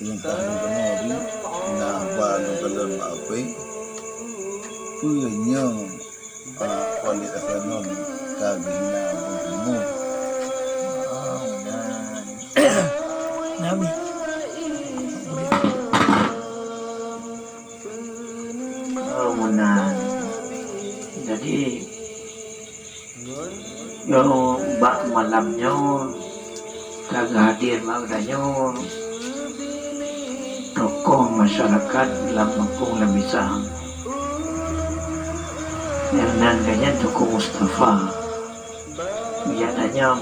Yung panonori na balong kalon maapay punya kualitas non kagina mo Nami. Munan. Jadi yo bak malamnya kagak hadir maknanya tokoh masyarakat dalam Mekung Lembisang yang namanya tokoh Mustafa biasanya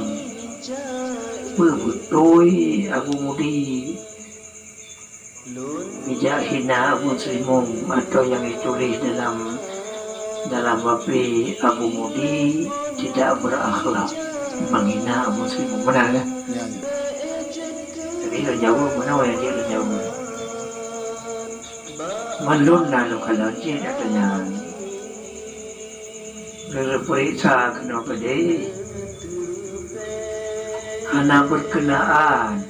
berbutoi Abu Mudi bijak hina Abu Srimum atau yang ditulis dalam bapi Abu Mudi tidak berakhlak menghina Abu Srimum, benar kan? ya. Jadi lo jauh mana yang dia lo jauh malun lalu kalau dia katanya periksa kena pedih hana berkenaan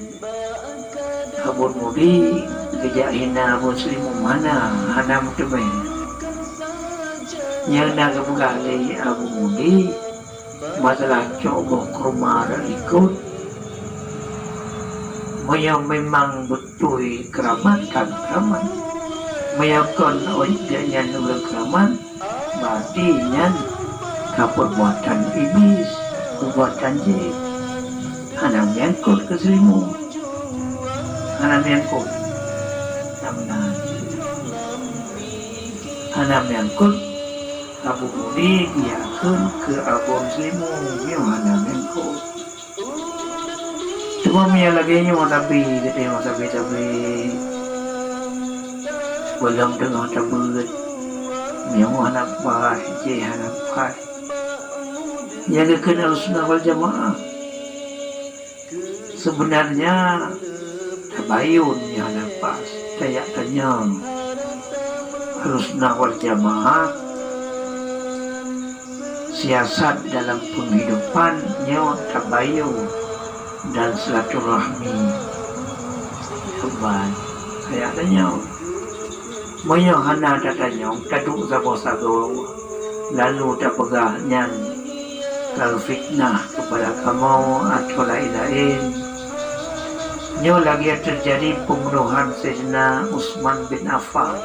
Abu Mudi kejak hina Abu Srimum mana hana mutebai yang nak kebugali Abu Mudi masalah coba ke rumah dan ikut yang memang betul keramat mayakon ojanya nulung keramat berarti nyan perbuatan iblis perbuatan jin anak nyangkut ke Srimum anak nyangkut namanya anak nyangkut Abu Mudi diakan ke Abu Srimum yang anak nyangkut cuma yang lagi nya tapi belum dengar tabut yang anak pas je anak pas yang kenal sunnah wal jamaah sebenarnya tabayun yang anak pas kayak tanya harus sunnah wal jamaah siasat dalam penghidupannya tabayun dan silaturahmi hebat kayak tanya moyo hana tatanya kaduk sabo-sabo lalu tak pegahnya kalau fitnah kepada kamu atau lain-lain nyo lagi terjadi pembunuhan Sayyidina Utsman bin Affan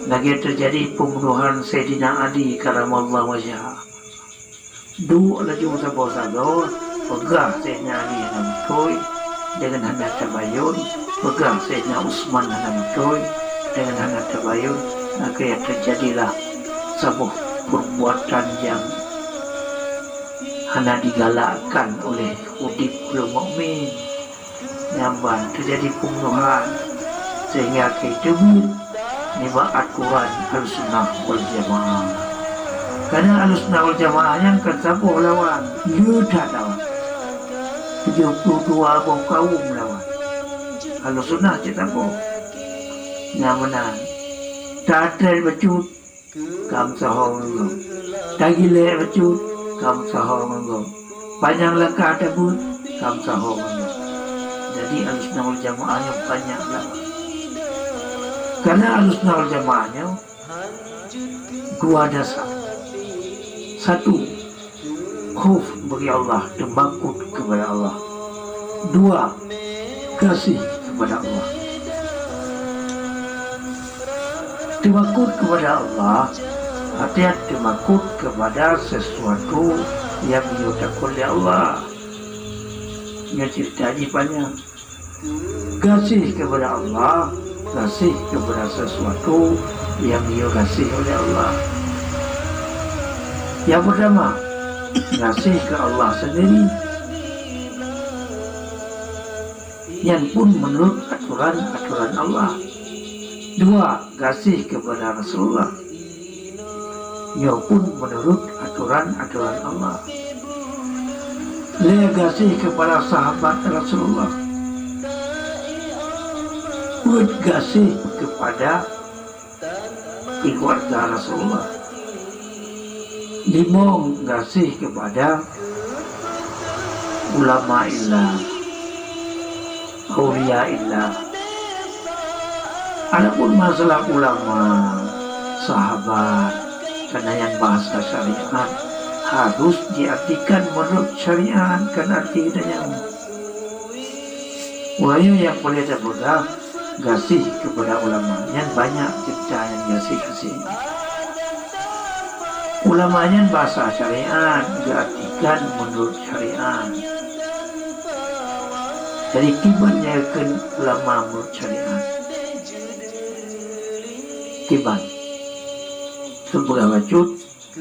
lagi terjadi pembunuhan Sayyidina Ali karamallahu wajhah dua lagi sabo-sabo pegah Sayyidina Ali dan toy dengan hanya tabayun pegang Sayyidina Utsman dan betul dengan hanya tabayun akhirnya terjadilah sebuah perbuatan yang hanya digalakkan oleh udip mukmin nyamban terjadi pembunuhan sehingga itu niba aturan al-sunnah wal jamaah karena al-sunnah wal jamaah yang kesabuh lawan yudah lawan 72 kaum lawan kalau sunnah kita po namanan tatel bacut kam sahong ngo tagile bacut kam sahong ngo panjang lekah tabut kam sahong ngo jadi al-sunnah wal jamaahnya banyak lah karena al-sunnah wal jamaahnya dua dasar satu khuf bagi Allah takut kepada Allah dua kasih kepada Allah takut kepada Allah hati-hati takut kepada sesuatu yang diucapkan oleh Allah yang ceritanya banyak kasih kepada Allah kasih kepada sesuatu yang dikasih oleh Allah yang pertama kasih ke Allah sendiri yang pun menurut aturan Allah. Dua, kasih kepada Rasulullah yang pun menurut aturan Allah. Dia kasih kepada sahabat Rasulullah, pun kasih kepada keluarga Rasulullah. Lima, kasih kepada ulama ilmu auliyaillah. Adapun masalah ulama, sahabat, karena yang bahasa syariat harus diartikan menurut syariat, kan artinya wahyu yang boleh terbuka kasih kepada ulama yang banyak kita yang kasih ulamanya bahasa syariat diartikan menurut syariat. Jadi kibannya ke ulama menurut syariat kiban sebagai wujud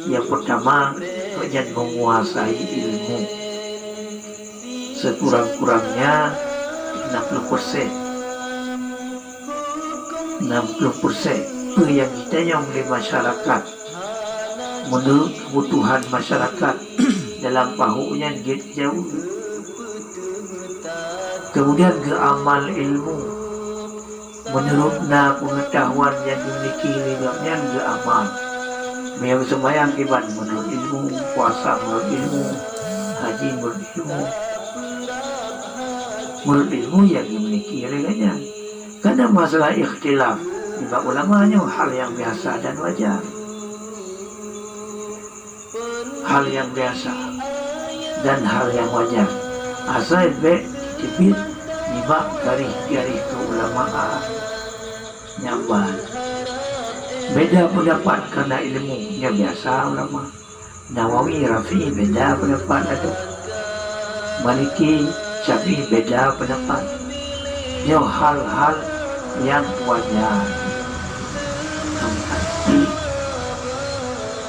yang pertama yang menguasai ilmu sekurang-kurangnya 60% itu yang kita yang oleh masyarakat menurut kebutuhan masyarakat dalam pahunya gitu jauh. Kemudian ke amal ilmu menurut pengetahuan yang dimiliki olehnya ke amal. Yang sembahyang kibat menurut ilmu, puasa menurut ilmu, haji menurut ilmu yang dimiliki olehnya. Karena masalah ikhtilaf juga ulamanya hal yang biasa dan wajar. Hal yang biasa dan hal yang wajar. Asal dibit nibak garis keulamaan nyaman. Beda pendapat karena ilmunya biasa ulama. Nawawi, Rafi'i beda pendapat ada. Maliki, Syafi'i beda pendapat. Ini hal-hal yang wajar.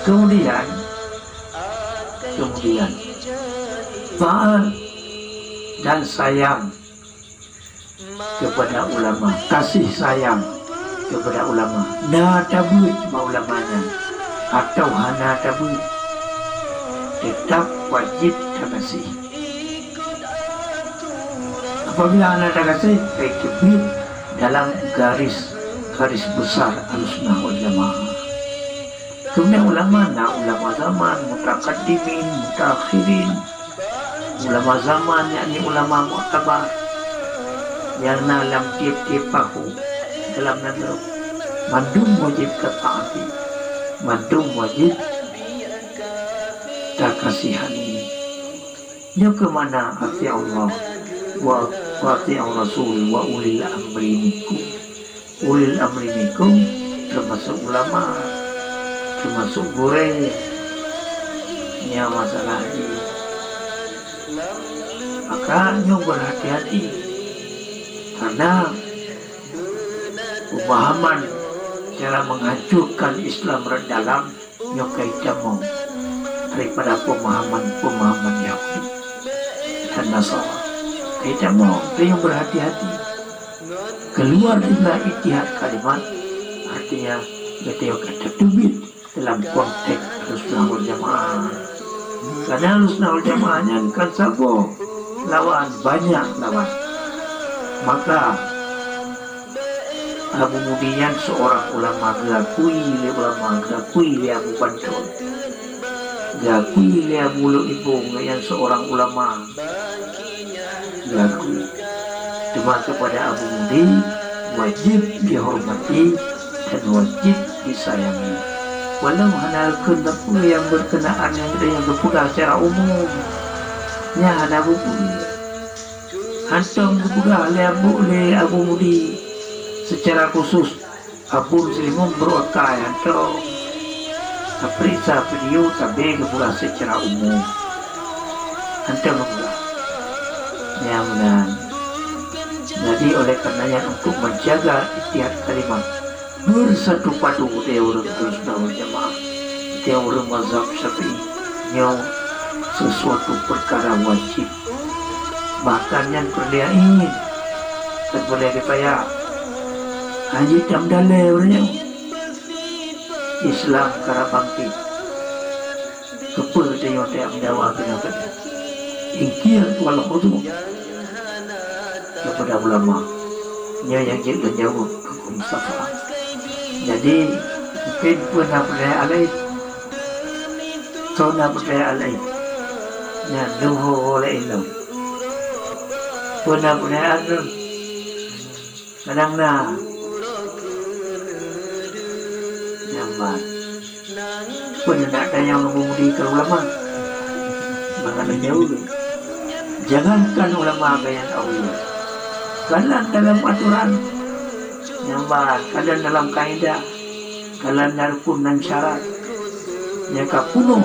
Kemudian taat dan sayang kepada ulama, kasih sayang kepada ulama, tabut ulamanya atau hana tabut, tetap wajib terkasih. Apabila hana terkasih, baik dalam garis besar Ahlussunnah wal Jamaah. Kemudian ulama zaman, mutakaddimin, mutakhirin, ulama zaman yakni ulama mu'tabar yang dalam tiap-tiap pahu dalam negara mandum wajib ketaati, mandum wajib terkasihani. Dia kemana hati Allah wa hati Rasul wa ulil amri minkum termasuk ulama, termasuk gurih ya masalah ini. Maka nyo berhati-hati karena pemahaman cara menghancurkan Islam dalam nyo kaitan daripada pemahaman Yahudi dan Nasara. Kaitan dia berhati-hati keluar dari itihad kalimat, artinya dia kata tubit dalam konteks Ahlussunnah wal Jamaah. Karena Ahlussunnah wal Jamaahnya kan sabo lawan, banyak lawan. Maka Abu Mudian seorang ulama gakui Abu Bantul, gakui Abu Ibung yang seorang ulama gakui. Cuma kepada Abu Mudi wajib dihormati dan wajib disayangi. Walau hanya kenapa yang berkenaan yang berpegang secara umum. Ya hanya buku. Hantam berpegang oleh Abu Mudi secara khusus. Abu Muslimun berokai hantam. Periksa video tapi berpegang secara umum. Hantam berpegang. Ya mudah. Jadi oleh karenanya untuk menjaga itihad kalimat bersatu padu teori Ahlussunnah wal Jamaah, teori mazhab Syafi'i, sesuatu perkara wajib. Bahkan yang perliain tak boleh dipayah. Haji tamdale orangnya Islam karabangki kepul dia yang mendawa benar-benar ingkir wal khudu kepada ulama yang jauh hukum syafaat. Jadi mungkin pernah percaya alaih, pernah percaya alaih, yang duhu oleh ilmu, pernah percaya alaih, kadang na nyambat pun nak ada yang mengemudikan ulama maknanya jauh. Jangankan ulama bayan Allah, kadang dalam aturan nyambat, kadang dalam kaidah, kadang dalam rukun dan syarat nyaka penuh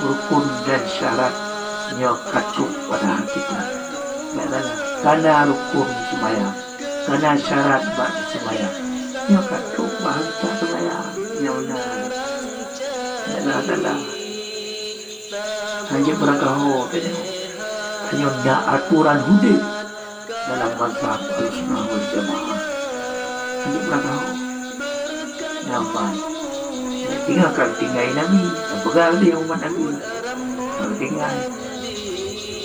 rukun dan syarat nyokatu pada kita. Karena rukun sembahyang, karena syarat bak sembahyang, nyokatu bahasa sembahyang nyona adalah hanya beragaho hanya ada aturan hidup dalam mazhab Ahlussunnah wal Jamaah. Hanya beragaho nyaman tinggalkan tinggal Nabi, pegang dia umat Nabi kalau tinggal.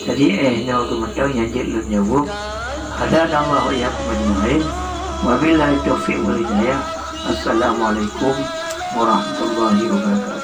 Jadi nyawa kemudian yang jadi nyawa ada nama yang menyenangkan. Wabillahi taufiq wal hidayah. Assalamualaikum warahmatullahi wabarakatuh.